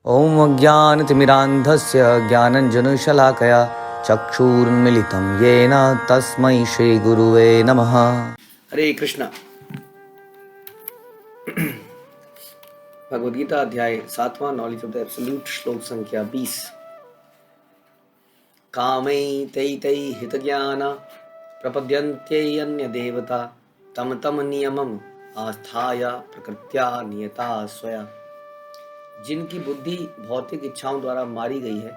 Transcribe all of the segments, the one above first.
ॐ अज्ञानतिमिरान्धस्य ज्ञानञ्जनशलाकया चक्षुरुन्मिलितं येन तस्मै श्रीगुरुवे नमः। हरे कृष्णा। भगवद गीता अध्याय 7वां नॉलेज ऑफ द एब्सोल्यूट श्लोक संख्या 20। कामैतैतै हितज्ञाना प्रपद्यन्त्यन्यदेवता तम तम नियमम् आस्थाय प्रकृत्या नियता स्वया। जिनकी बुद्धि भौतिक इच्छाओं द्वारा मारी गई है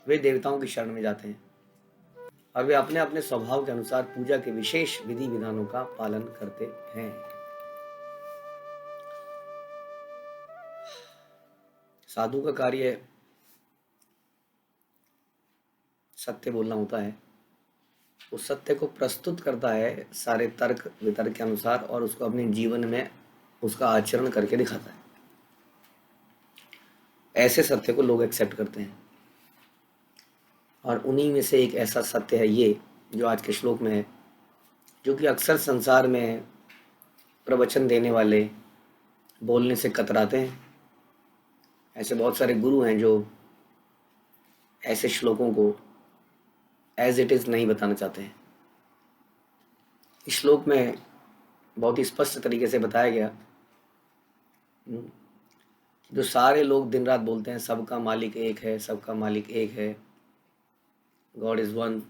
वे देवताओं की शरण में जाते हैं और वे अपने अपने स्वभाव के अनुसार पूजा के विशेष विधि विधानों का पालन करते हैं। साधु का कार्य सत्य बोलना होता है। वो सत्य को प्रस्तुत करता है सारे तर्क वितर्क के अनुसार और उसको अपने जीवन में उसका आचरण करके दिखाता है। ऐसे सत्य को लोग एक्सेप्ट करते हैं और उन्हीं में से एक ऐसा सत्य है ये जो आज के श्लोक में है, जो कि अक्सर संसार में प्रवचन देने वाले बोलने से कतराते हैं। ऐसे बहुत सारे गुरु हैं जो ऐसे श्लोकों को एज इट इज़ नहीं बताना चाहते हैं। इस श्लोक में बहुत ही स्पष्ट तरीके से बताया गया जो सारे लोग दिन रात बोलते हैं सबका मालिक एक है, सबका मालिक एक है, गॉड इज़ वन।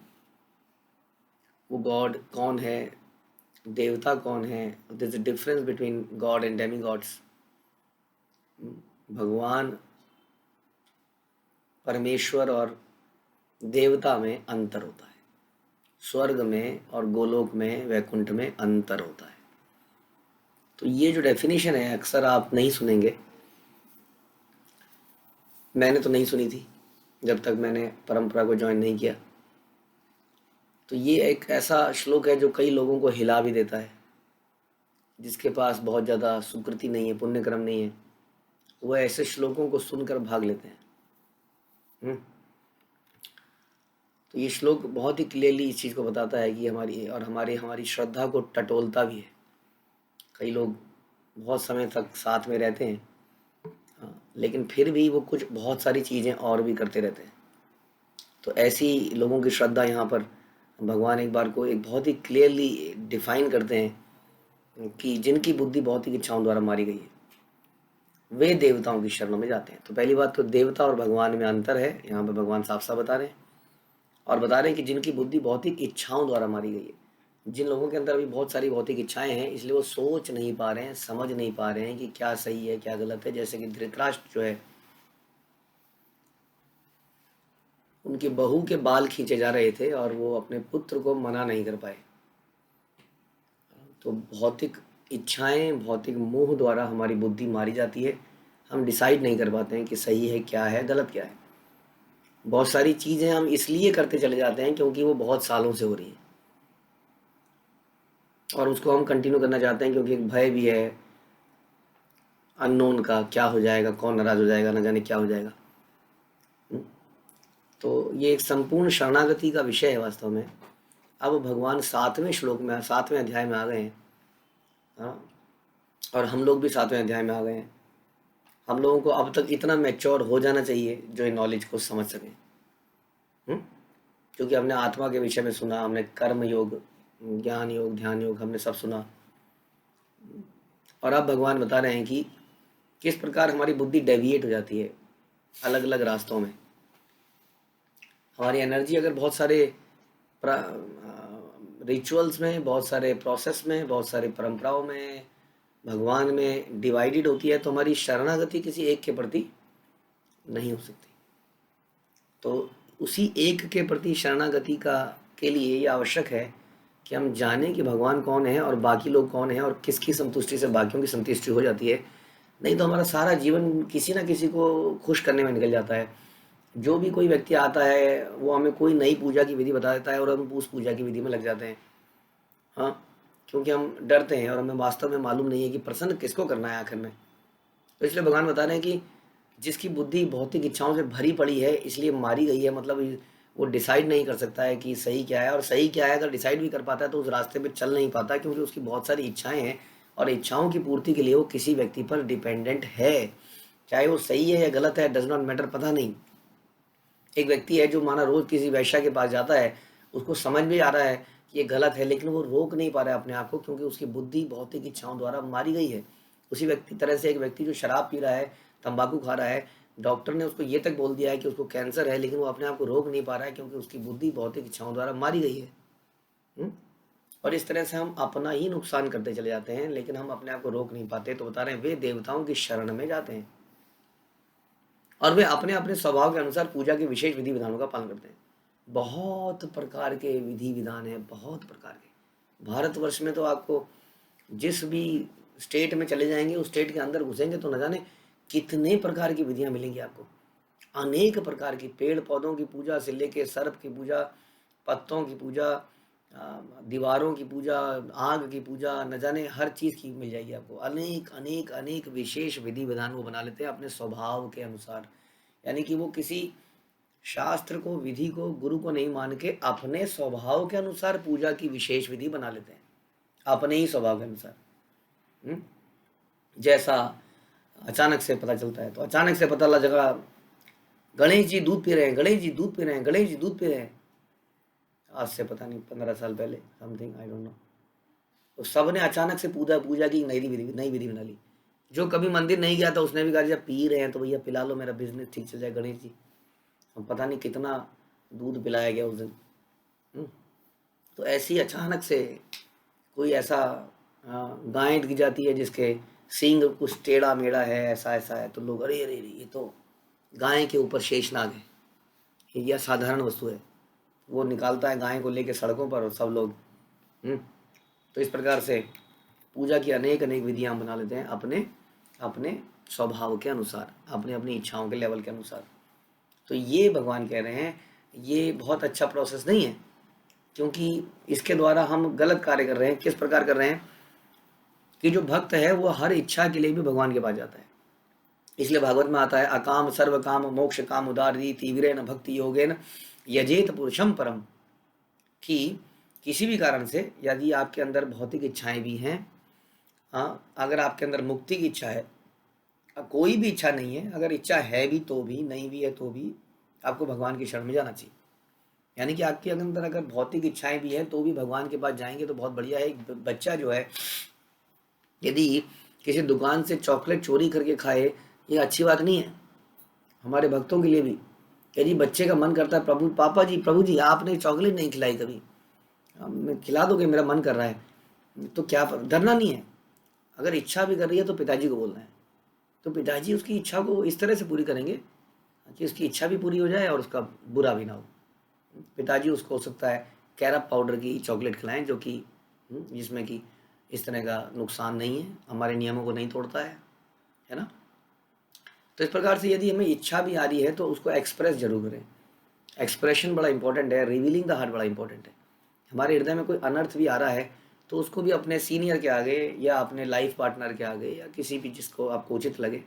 वो गॉड कौन है, देवता कौन है, there is a difference between God and demigods. भगवान परमेश्वर और देवता में अंतर होता है, स्वर्ग में और गोलोक में वैकुंठ में अंतर होता है। तो ये जो डेफिनेशन है अक्सर आप नहीं सुनेंगे, मैंने तो नहीं सुनी थी जब तक मैंने परंपरा को ज्वाइन नहीं किया। तो ये एक ऐसा श्लोक है जो कई लोगों को हिला भी देता है। जिसके पास बहुत ज़्यादा सुकृति नहीं है, पुण्य कर्म नहीं है, वह ऐसे श्लोकों को सुनकर भाग लेते हैं। तो ये श्लोक बहुत ही क्लियरली इस चीज़ को बताता है कि हमारी श्रद्धा को टटोलता भी है। कई लोग बहुत समय तक साथ में रहते हैं लेकिन फिर भी वो कुछ बहुत सारी चीज़ें और भी करते रहते हैं। तो ऐसी लोगों की श्रद्धा यहाँ पर भगवान एक बार को एक बहुत ही क्लियरली डिफाइन करते हैं कि जिनकी बुद्धि भौतिक इच्छाओं द्वारा मारी गई है वे देवताओं की शरणों में जाते हैं। तो पहली बात तो देवता और भगवान में अंतर है, यहाँ पर भगवान साफ साफ बता रहे हैं और बता रहे हैं कि जिनकी बुद्धि भौतिक इच्छाओं द्वारा मारी गई है, जिन लोगों के अंदर अभी बहुत सारी भौतिक इच्छाएं हैं इसलिए वो सोच नहीं पा रहे हैं, समझ नहीं पा रहे हैं कि क्या सही है क्या गलत है। जैसे कि धृतराष्ट्र जो है, उनकी बहू के बाल खींचे जा रहे थे और वो अपने पुत्र को मना नहीं कर पाए। तो भौतिक इच्छाएं, भौतिक मोह द्वारा हमारी बुद्धि मारी जाती है। हम डिसाइड नहीं कर पाते हैं कि सही है क्या है, गलत क्या है। बहुत सारी चीज़ें हम इसलिए करते चले जाते हैं क्योंकि वो बहुत सालों से हो रही हैं और उसको हम कंटिन्यू करना चाहते हैं क्योंकि एक भय भी है अननोन का, क्या हो जाएगा, कौन नाराज हो जाएगा, न जाने क्या हो जाएगा। तो ये एक संपूर्ण शरणागति का विषय है वास्तव में। अब भगवान 7वें श्लोक में, 7वें अध्याय में आ गए हैं और हम लोग भी 7वें अध्याय में आ गए हैं। हम लोगों को अब तक इतना मैच्योर हो जाना चाहिए जो इन नॉलेज को समझ सकें। क्योंकि हमने आत्मा के विषय में सुना, हमने कर्म योग, ज्ञान योग, ध्यान योग, हमने सब सुना और अब भगवान बता रहे हैं कि किस प्रकार हमारी बुद्धि डेविएट हो जाती है अलग अलग रास्तों में। हमारी एनर्जी अगर बहुत सारे रिचुअल्स में, बहुत सारे प्रोसेस में, बहुत सारे परंपराओं में, भगवान में डिवाइडेड होती है तो हमारी शरणागति किसी एक के प्रति नहीं हो सकती। तो उसी एक के प्रति शरणागति के लिए ये आवश्यक है कि हम जानें कि भगवान कौन है और बाकी लोग कौन हैं और किसकी संतुष्टि से बाकियों की संतुष्टि हो जाती है। नहीं तो हमारा सारा जीवन किसी ना किसी को खुश करने में निकल जाता है। जो भी कोई व्यक्ति आता है वो हमें कोई नई पूजा की विधि बता देता है और हम उस पूजा की विधि में लग जाते हैं। क्योंकि हम डरते हैं और हमें वास्तव में मालूम नहीं है कि प्रसन्न किसको करना है आखिर में। तो इसलिए भगवान बता रहे हैं कि जिसकी बुद्धि भौतिक इच्छाओं से भरी पड़ी है इसलिए मारी गई है, मतलब वो डिसाइड नहीं कर सकता है कि सही क्या है और सही क्या है। अगर डिसाइड भी कर पाता है तो उस रास्ते पे चल नहीं पाता क्योंकि उसकी बहुत सारी इच्छाएं हैं और इच्छाओं की पूर्ति के लिए वो किसी व्यक्ति पर डिपेंडेंट है। चाहे वो सही है या गलत है, डज नॉट मैटर, पता नहीं। एक व्यक्ति है जो माना रोज किसी वैश्या के पास जाता है, उसको समझ में आ रहा है कि ये गलत है, लेकिन वो रोक नहीं पा रहा है अपने आप को, क्योंकि उसकी बुद्धि भौतिक इच्छाओं द्वारा मारी गई है। उसी व्यक्ति तरह से एक व्यक्ति जो शराब पी रहा है, तंबाकू खा रहा है, डॉक्टर ने उसको ये तक बोल दिया है कि उसको कैंसर है, लेकिन वो अपने आप को रोक नहीं पा रहा है, क्योंकि उसकी बुद्धि भौतिक इच्छाओं द्वारा मारी गई है। हुँ? और इस तरह से हम अपना ही नुकसान करते चले जाते हैं, लेकिन हम अपने आप को रोक नहीं पाते। तो बता रहे हैं वे देवताओं की शरण में जाते हैं और वे अपने अपने स्वभाव के अनुसार पूजा के विशेष विधि विधानों का पालन करते हैं। बहुत प्रकार के विधि विधान हैं, बहुत प्रकार के। भारतवर्ष में तो आपको जिस भी स्टेट में चले जाएंगे, उस स्टेट के अंदर घुसेंगे तो न जाने कितने प्रकार की विधियां मिलेंगी आपको। अनेक प्रकार की, पेड़ पौधों की पूजा से लेके सर्प की पूजा, पत्तों की पूजा, दीवारों की पूजा, आग की पूजा, न जाने हर चीज़ की मिल जाएगी आपको। अनेक अनेक अनेक विशेष विधि विधान वो बना लेते हैं अपने स्वभाव के अनुसार। यानी कि वो किसी शास्त्र को, विधि को, गुरु को नहीं मान के अपने स्वभाव के अनुसार पूजा की विशेष विधि बना लेते हैं, अपने ही स्वभाव के अनुसार। जैसा अचानक से पता चलता है, तो अचानक से पता लगा गणेश जी दूध पी रहे हैं, गणेश जी दूध पी रहे हैं, गणेश जी दूध पी रहे हैं। आज से पता नहीं 15 साल पहले, समथिंग, आई डोंट नो। तो सब ने अचानक से पूजा पूजा की नई विधि बना ली। जो कभी मंदिर नहीं गया था उसने भी कहा जब पी रहे हैं तो भैया पिला लो, मेरा बिजनेस ठीक चल जाए गणेश जी। हम पता नहीं कितना दूध पिलाया गया उस दिन। तो ऐसी अचानक से कोई ऐसा गाय गिर जाती है जिसके सींग कुछ टेढ़ा मेढ़ा है, ऐसा ऐसा है, तो लोग अरे अरे अरे ये तो गाय के ऊपर शेषनाग है, ये साधारण वस्तु है। वो निकालता है गाय को लेके सड़कों पर और सब लोग। तो इस प्रकार से पूजा की अनेक अनेक विधियां बना लेते हैं अपने अपने स्वभाव के अनुसार, अपने अपनी इच्छाओं के लेवल के अनुसार। तो ये भगवान कह रहे हैं ये बहुत अच्छा प्रोसेस नहीं है, क्योंकि इसके द्वारा हम गलत कार्य कर रहे हैं। किस प्रकार कर रहे हैं कि जो भक्त है वो हर इच्छा के लिए भी भगवान के पास जाता है। इसलिए भागवत में आता है अकाम सर्व काम मोक्ष काम उदारी तीव्रेन भक्ति योगेन यजेत पुरुषम परम, कि किसी भी कारण से यदि आपके अंदर भौतिक इच्छाएं भी हैं, अगर आपके अंदर मुक्ति की इच्छा है, कोई भी इच्छा नहीं है, अगर इच्छा है भी तो भी, नहीं भी है तो भी, आपको भगवान की शरण में जाना चाहिए। यानी कि आपके अंदर अगर भौतिक इच्छाएं भी हैं तो भी भगवान के पास जाएंगे तो बहुत बढ़िया है। एक बच्चा जो है यदि किसी दुकान से चॉकलेट चोरी करके खाए, ये अच्छी बात नहीं है हमारे भक्तों के लिए भी। यदि बच्चे का मन करता है प्रभु पापा जी, प्रभु जी आपने चॉकलेट नहीं खिलाई कभी, मैं खिला दोगे, मेरा मन कर रहा है, तो क्या डरना नहीं है। अगर इच्छा भी कर रही है तो पिताजी को बोलना है, तो पिताजी उसकी इच्छा को इस तरह से पूरी करेंगे कि उसकी इच्छा भी पूरी हो जाए और उसका बुरा भी ना हो। पिताजी उसको हो सकता है कैरप पाउडर की चॉकलेट खिलाएं, जो कि जिसमें कि इस तरह का नुकसान नहीं है, हमारे नियमों को नहीं तोड़ता है ना। तो इस प्रकार से यदि हमें इच्छा भी आ रही है तो उसको एक्सप्रेस जरूर करें। एक्सप्रेशन बड़ा इंपॉर्टेंट है, रिवीलिंग द हार्ट बड़ा इंपॉर्टेंट है। हमारे हृदय में कोई अनर्थ भी आ रहा है तो उसको भी अपने सीनियर के आगे या अपने लाइफ पार्टनर के आगे या किसी भी जिसको आपको उचित लगे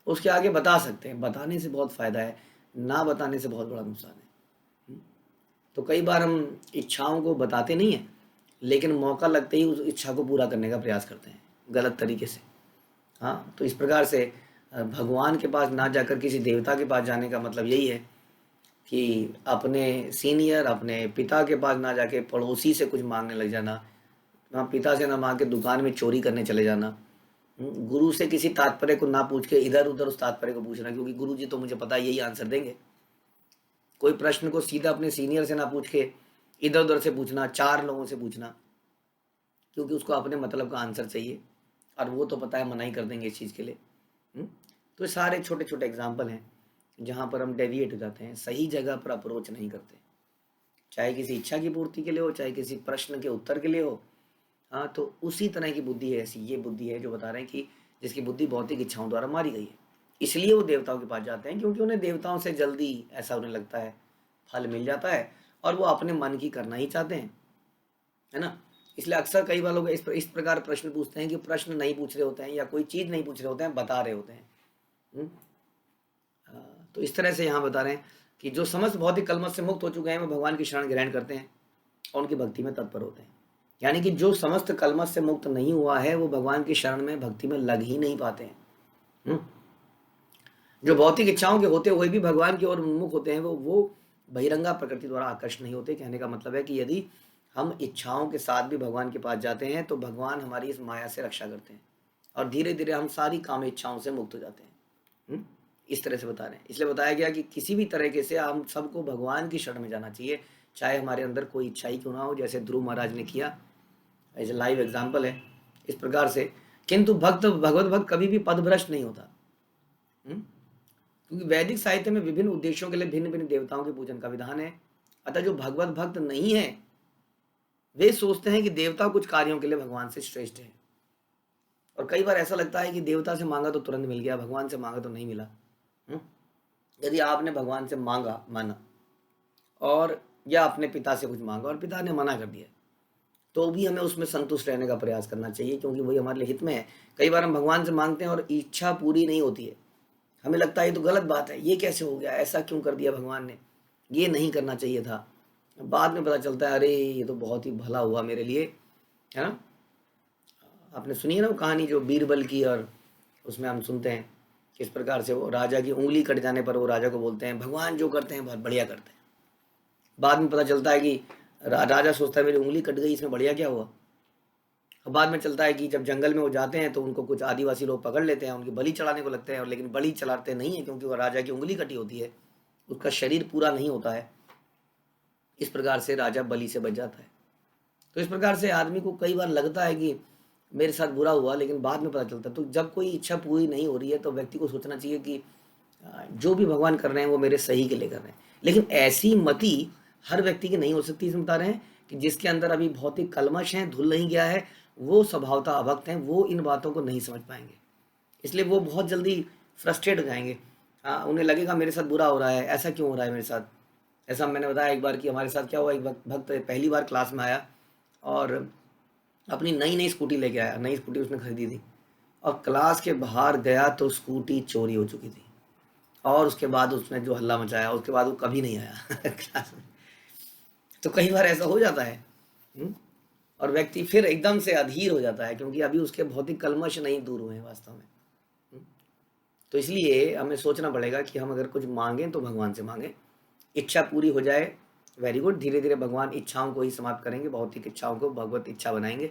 उसके आगे बता सकते हैं। बताने से बहुत फ़ायदा है, ना बताने से बहुत बड़ा नुकसान है। तो कई बार हम इच्छाओं को बताते नहीं हैं, लेकिन मौका लगते ही उस इच्छा को पूरा करने का प्रयास करते हैं गलत तरीके से। हाँ, तो इस प्रकार से भगवान के पास ना जाकर किसी देवता के पास जाने का मतलब यही है कि अपने सीनियर, अपने पिता के पास ना जाके पड़ोसी से कुछ मांगने लग जाना, ना पिता से ना मांग के दुकान में चोरी करने चले जाना, गुरु से किसी तात्पर्य को ना पूछ के इधर उधर उस तात्पर्य को पूछना, क्योंकि गुरु जी तो मुझे पता है यही आंसर देंगे। कोई प्रश्न को सीधा अपने सीनियर से ना पूछ के इधर उधर से पूछना, 4 लोगों से पूछना, क्योंकि उसको अपने मतलब का आंसर चाहिए और वो तो पता है मना ही कर देंगे इस चीज़ के लिए। तो सारे छोटे छोटे एग्जाम्पल हैं जहाँ पर हम डेविएट हो जाते हैं, सही जगह पर अप्रोच नहीं करते, चाहे किसी इच्छा की पूर्ति के लिए हो, चाहे किसी प्रश्न के उत्तर के लिए हो। हाँ, तो उसी तरह की बुद्धि है, ऐसी ये बुद्धि है जो बता रहे हैं कि जिसकी बुद्धि भौतिक इच्छाओं द्वारा मारी गई है। इसलिए वो देवताओं के पास जाते हैं, क्योंकि उन्हें देवताओं से जल्दी ऐसा उन्हें लगता है फल मिल जाता है और वो अपने मन की करना ही चाहते हैं, है ना। इसलिए अक्सर कई बार लोग इस प्रकार प्रश्न पूछते हैं कि प्रश्न नहीं पूछ रहे होते हैं या कोई चीज़ नहीं पूछ रहे होते हैं, बता रहे होते हैं। तो इस तरह से यहाँ बता रहे हैं कि जो समस्त भौतिक कलमश से मुक्त हो चुके हैं वो भगवान की शरण ग्रहण करते हैं और उनकी भक्ति में तत्पर होते हैं। यानी कि जो समस्त कलमश से मुक्त नहीं हुआ है वो भगवान की शरण में, भक्ति में लग ही नहीं पाते हैं। जो भौतिक इच्छाओं के होते हुए भी भगवान की ओर उन्मुख होते हैं वो बहिरंगा प्रकृति द्वारा आकर्षित नहीं होते। कहने का मतलब है कि यदि हम इच्छाओं के साथ भी भगवान के पास जाते हैं तो भगवान हमारी इस माया से रक्षा करते हैं और धीरे धीरे हम सारी काम इच्छाओं से मुक्त हो जाते हैं। इस तरह से बता रहे हैं। इसलिए बताया गया कि किसी भी तरीके से हम सबको भगवान की शरण में जाना चाहिए, चाहे हमारे अंदर कोई इच्छा ही क्यों ना हो, जैसे ध्रुव महाराज ने किया, एज ए लाइव एग्जाम्पल है इस प्रकार से। किंतु भगवत भक्त कभी भी पदभ्रष्ट नहीं होता, क्योंकि वैदिक साहित्य में विभिन्न उद्देश्यों के लिए भिन्न भिन्न देवताओं के पूजन का विधान है। अतः जो भगवत भक्त नहीं है वे सोचते हैं कि देवता कुछ कार्यों के लिए भगवान से श्रेष्ठ है, और कई बार ऐसा लगता है कि देवता से मांगा तो तुरंत मिल गया, भगवान से मांगा तो नहीं मिला। यदि आपने भगवान से माना और या अपने पिता से कुछ मांगा और पिता ने मना कर दिया, तो भी हमें उसमें संतुष्ट रहने का प्रयास करना चाहिए, क्योंकि वही हमारे लिए हित में है। कई बार हम भगवान से मांगते हैं और इच्छा पूरी नहीं होती है, हमें लगता है ये तो गलत बात है, ये कैसे हो गया, ऐसा क्यों कर दिया भगवान ने, ये नहीं करना चाहिए था। बाद में पता चलता है अरे ये तो बहुत ही भला हुआ मेरे लिए, है ना। आपने सुनी है ना वो कहानी जो बीरबल की, और उसमें हम सुनते हैं किस प्रकार से वो राजा की उंगली कट जाने पर वो राजा को बोलते हैं भगवान जो करते हैं बहुत बढ़िया करते हैं। बाद में पता चलता है कि राजा सोचता है मेरी उंगली कट गई, इसमें बढ़िया क्या हुआ। अब बाद में चलता है कि जब जंगल में वो जाते हैं तो उनको कुछ आदिवासी लोग पकड़ लेते हैं, उनकी बलि चढ़ाने को लगते हैं, और लेकिन बलि चढ़ाते नहीं है क्योंकि वो राजा की उंगली कटी होती है, उसका शरीर पूरा नहीं होता है। इस प्रकार से राजा बलि से बच जाता है। तो इस प्रकार से आदमी को कई बार लगता है कि मेरे साथ बुरा हुआ, लेकिन बाद में पता चलता है। तो जब कोई इच्छा पूरी नहीं हो रही है तो व्यक्ति को सोचना चाहिए कि जो भी भगवान कर रहे हैं वो मेरे सही के लिए कर रहे हैं। लेकिन ऐसी मति हर व्यक्ति की नहीं हो सकती। इसमें बता रहे हैं कि जिसके अंदर अभी भौतिक कलमश है, धुल नहीं गया है, वो स्वभावतः अभक्त हैं, वो इन बातों को नहीं समझ पाएंगे, इसलिए वो बहुत जल्दी फ्रस्ट्रेट हो जाएंगे। उन्हें लगेगा मेरे साथ बुरा हो रहा है, ऐसा क्यों हो रहा है मेरे साथ। ऐसा मैंने बताया एक बार कि हमारे साथ क्या हुआ, एक भक्त पहली बार क्लास में आया और अपनी नई नई स्कूटी लेके आया, नई स्कूटी उसने खरीदी थी, और क्लास के बाहर गया तो स्कूटी चोरी हो चुकी थी, और उसके बाद उसने जो हल्ला मचाया, उसके बाद वो कभी नहीं आया क्लास में। तो कई बार ऐसा हो जाता है, और व्यक्ति फिर एकदम से अधीर हो जाता है, क्योंकि अभी उसके भौतिक कलमश नहीं दूर हुए हैं वास्तव में। तो इसलिए हमें सोचना पड़ेगा कि हम अगर कुछ मांगें तो भगवान से मांगें, इच्छा पूरी हो जाए वेरी गुड, धीरे धीरे भगवान इच्छाओं को ही समाप्त करेंगे, भौतिक इच्छाओं को भगवत इच्छा बनाएंगे।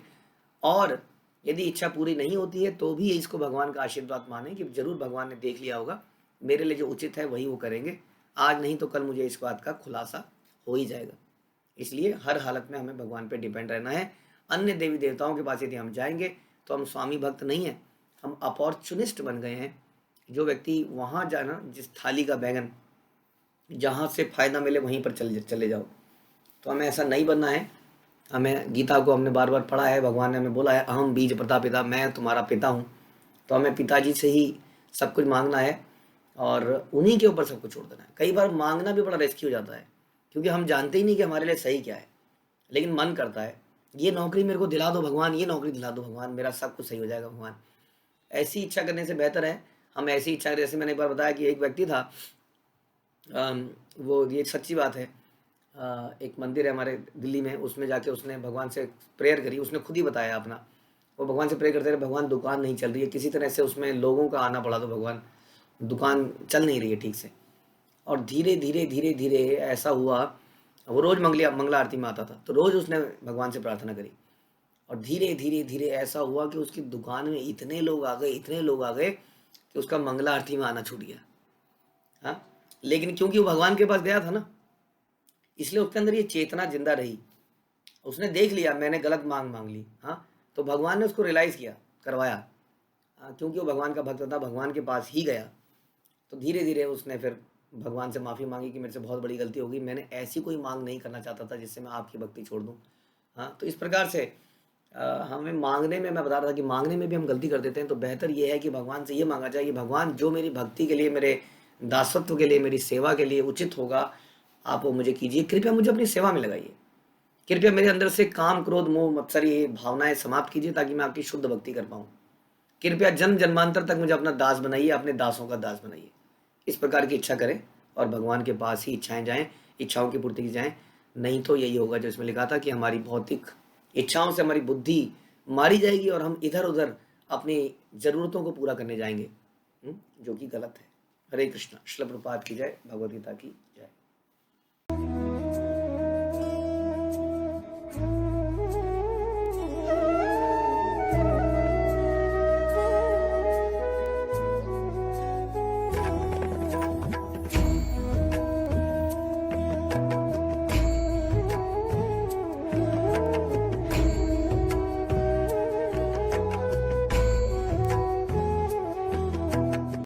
और यदि इच्छा पूरी नहीं होती है तो भी इसको भगवान का आशीर्वाद माने कि जरूर भगवान ने देख लिया होगा, मेरे लिए जो उचित है वही वो करेंगे, आज नहीं तो कल मुझे इस बात का खुलासा हो ही जाएगा। इसलिए हर हालत में हमें भगवान पे डिपेंड रहना है। अन्य देवी देवताओं के पास यदि हम जाएंगे तो हम स्वामी भक्त नहीं हैं, हम अपॉर्चुनिस्ट बन गए हैं। जो व्यक्ति वहाँ जाना, जिस थाली का बैगन जहाँ से फायदा मिले वहीं पर चले जाओ, तो हमें ऐसा नहीं बनना है। हमें गीता को हमने बार बार पढ़ा है, भगवान ने हमें बोला है अहम बीज प्रतापिता, मैं तुम्हारा पिता हूँ। तो हमें पिताजी से ही सब कुछ मांगना है और उन्हीं के ऊपर सब कुछ छोड़ देना है। कई बार मांगना भी बड़ा रिस्की हो जाता है, क्योंकि हम जानते ही नहीं कि हमारे लिए सही क्या है, लेकिन मन करता है ये नौकरी मेरे को दिला दो भगवान, ये नौकरी दिला दो भगवान, मेरा सब कुछ सही हो जाएगा भगवान। ऐसी इच्छा करने से बेहतर है हम ऐसी इच्छा, जैसे मैंने एक बार बताया कि एक व्यक्ति था, वो ये सच्ची बात है, एक मंदिर है हमारे दिल्ली में, उसमें जाके उसने भगवान से प्रेयर करी। उसने खुद ही बताया अपना, वो भगवान से प्रे करते रहे, भगवान दुकान नहीं चल रही है, किसी तरह से उसमें लोगों का आना पड़ा, तो भगवान दुकान चल नहीं रही है ठीक से। और धीरे धीरे धीरे धीरे ऐसा हुआ, वो रोज़ मंगला आरती में आता था, तो रोज़ उसने भगवान से प्रार्थना करी, और धीरे धीरे धीरे ऐसा हुआ कि उसकी दुकान में इतने लोग आ गए, इतने लोग आ गए कि उसका मंगला आरती में आना छूट गया। हाँ, लेकिन क्योंकि वो भगवान के पास गया था ना, इसलिए उसके अंदर ये चेतना जिंदा रही। उसने देख लिया मैंने गलत मांग ली, हाँ, तो भगवान ने उसको रियलाइज़ किया, करवाया। हाँ, क्योंकि वो भगवान का भक्त था, भगवान के पास ही गया, तो धीरे धीरे उसने फिर भगवान से माफ़ी मांगी कि मेरे से बहुत बड़ी गलती हो गई, मैंने ऐसी कोई मांग नहीं करना चाहता था जिससे मैं आपकी भक्ति छोड़ दूँ। हाँ, तो इस प्रकार से हमें मांगने में, मैं बता रहा था कि मांगने में भी हम गलती कर देते हैं। तो बेहतर ये है कि भगवान से ये मांगा जाए कि भगवान जो मेरी भक्ति के लिए, मेरे दासत्व के लिए, मेरी सेवा के लिए उचित होगा, आप वो मुझे कीजिए, कृपया मुझे अपनी सेवा में लगाइए, कृपया मेरे अंदर से काम क्रोध मोह मत्सर ये भावनाएं समाप्त कीजिए ताकि मैं आपकी शुद्ध भक्ति कर पाऊँ, कृपया जन्म जन्मांतर तक मुझे अपना दास बनाइए, अपने दासों का दास बनाइए। इस प्रकार की इच्छा करें और भगवान के पास ही इच्छाएं जाएं, इच्छाओं की पूर्ति की जाएं। नहीं तो यही होगा जो इसमें लिखा था कि हमारी भौतिक इच्छाओं से हमारी बुद्धि मारी जाएगी और हम इधर उधर अपनी ज़रूरतों को पूरा करने जाएंगे, जो कि गलत है। हरे कृष्णा। श्रील प्रभुपाद की जय। भगवद गीता की